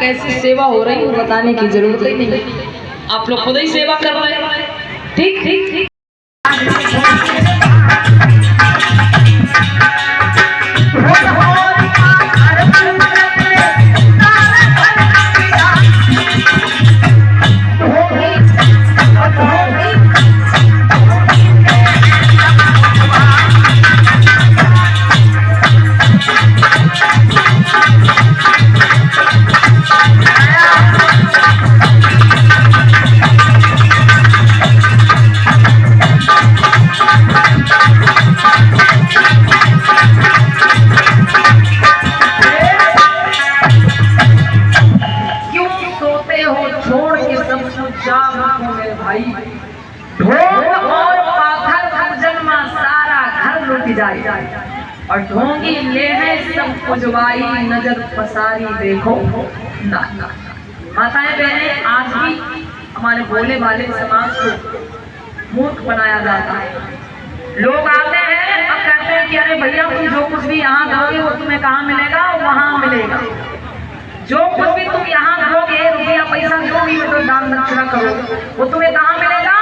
कैसी सेवा हो रही है बताने की जरूरत ही नहीं, आप लोग खुद ही सेवा कर रहे हैं। ठीक ठीक ठीक। और ढोंगी लेने सब पुजवाई नजर पसारी देखो ना। माताएं बहनें, आज भी हमारे भोले वाले समाज को मूर्ख बनाया जाता है। लोग आते हैं और कहते हैं कि अरे भैया तुम जो कुछ भी यहाँ दोगे वो तुम्हें कहाँ मिलेगा, वहाँ मिलेगा। जो कुछ भी तुम यहाँ दोगे, रुपया पैसा जो भी तो दान दक्षिणा करो, वो तुम्हें कहाँ मिलेगा,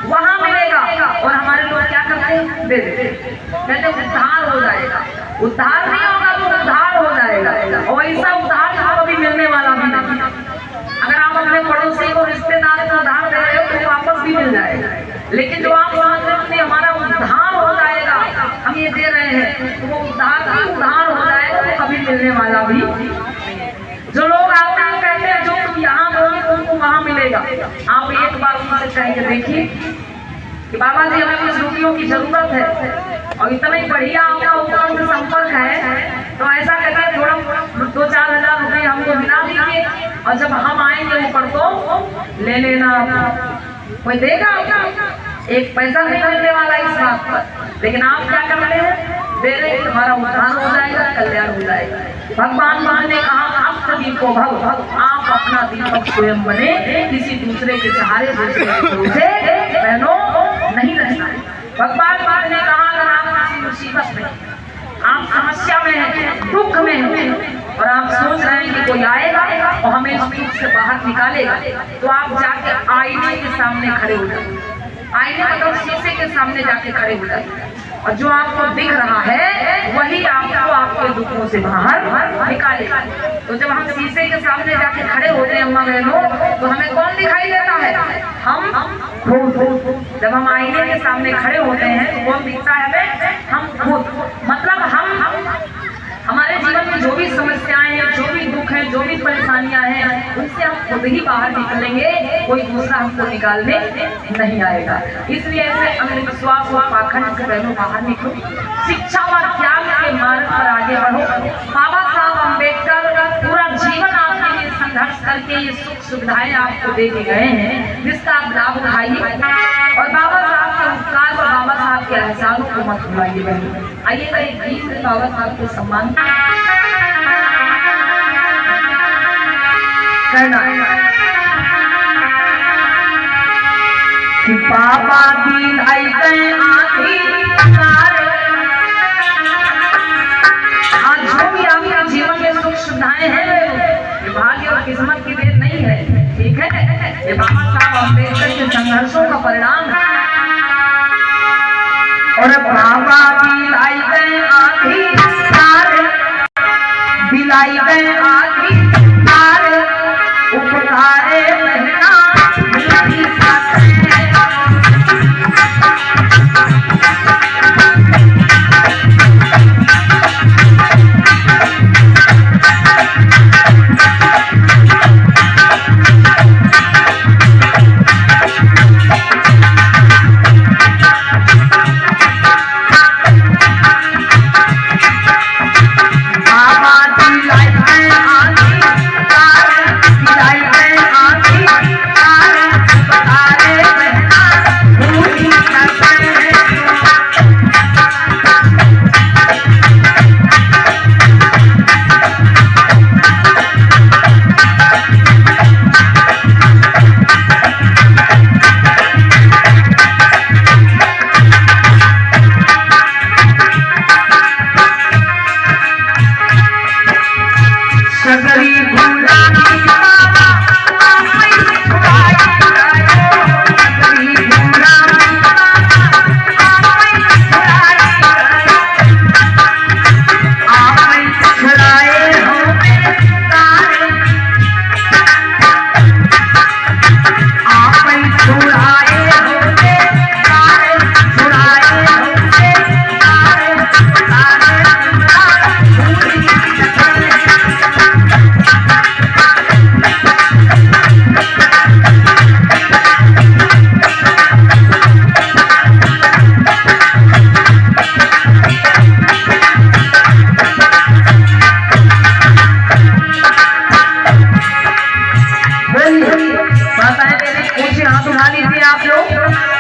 वहाँ मिलेगा। और हमारे लोग क्या करते हैं, दे देते, कहते उद्धार हो जाएगा। उद्धार नहीं होगा तो उद्धार हो जाएगा, और ऐसा उद्धार तो कभी मिलने वाला भी नहीं। अगर आप अपने पड़ोसी को, रिश्तेदार को उधार दे रहे हो तो वापस भी मिल जाएगा, लेकिन जो आप समझ रहे हो हमारा उद्धार हो जाएगा, हम ये दे रहे हैं, तो वो उद्धार भी उद्धार हो जाएगा, तो कभी मिलने वाला भी। जो लोग आते हैं कहते हैं जो तुम यहाँ दोगे तुमको वहाँ मिलेगा। आप एक बार उनसे कह के देखिए कि बाबा जी हमें कुछ रुपयों की जरूरत है और इतना ही बढ़िया आपका ऊपर से संपर्क है, तो ऐसा कहते हैं थोड़ा 2-4 हजार रुपये हमको मिला दीजिए, और जब हम आएंगे ऊपर तो ले लेना। कोई देगा? एक पैसा नहीं मिलने वाला इस बात पर, लेकिन आप क्या कर रहे हैं, दे रहे, तुम्हारा उद्धार हो जाएगा, कल्याण हो जाएगा। भगवान ने कहा आप सभी को भव, आप अपना दीपक स्वयं बने, किसी दूसरे के सहारे दूसरे के भरोसे बहनों नहीं रहना है। भगवान ने कहा अगर आप किसी मुसीबत में, आप समस्या में हैं, दुख में हैं, और आप सोच रहे हैं कि कोई आएगा और हमें इस दुख से बाहर निकालेगा, तो आप जाके आईने के सामने खड़े हो जाए। आईने मतलब शीशे के सामने जाके खड़े हो जाए, और जो आपको दिख रहा है वही आपको आपके दुखों से बाहर निकालेगा। तो जब हम शीशे के सामने जाके खड़े होते हैं अम्मा बहनों, तो हमें कौन दिखाई देता है, हम खुद। जब हम आईने के सामने खड़े होते हैं तो कौन दिखता है हमें, हम खुद। मतलब हम हमारे जीवन में जो भी समस्याएं हैं, जो भी दुख हैं, जो भी परेशानियां हैं, उनसे हम खुद ही बाहर निकलेंगे, कोई दूसरा हमको निकालने नहीं आएगा। इसलिए ऐसे अंधविश्वास और पाखंड से बहनों बाहर निकलो, शिक्षा और ज्ञान के मार्ग पर आगे बढ़ो। बाबा साहब अम्बेडकर पूरा जीवन आपके लिए संघर्ष करके ये सुख सुविधाएं आपको दे के गए हैं, जिसका आप लाभ उठाइए, और बाबा साहब के उपकार और बाबा साहब के एहसानों को मत भुलाइए बहनों। आइए एक गीत से बाबा साहब के सम्मान करना कि पापा दिन आई गए आखिर, आज जो भी आपके जीवन में सुख सुविधाएं हैं, भाग्य और किस्मत की देन नहीं है, ठीक है, ये बाबा साहब अम्बेडकर के संघर्षों का परिणाम है। और बाबा दिलाई गए आखिर तार, दिलाई गए आखिर तार, उपकारे बहना नहीं बाबा दिलाई गए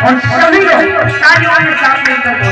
और सभी लोग तालियों के साथ मिलकर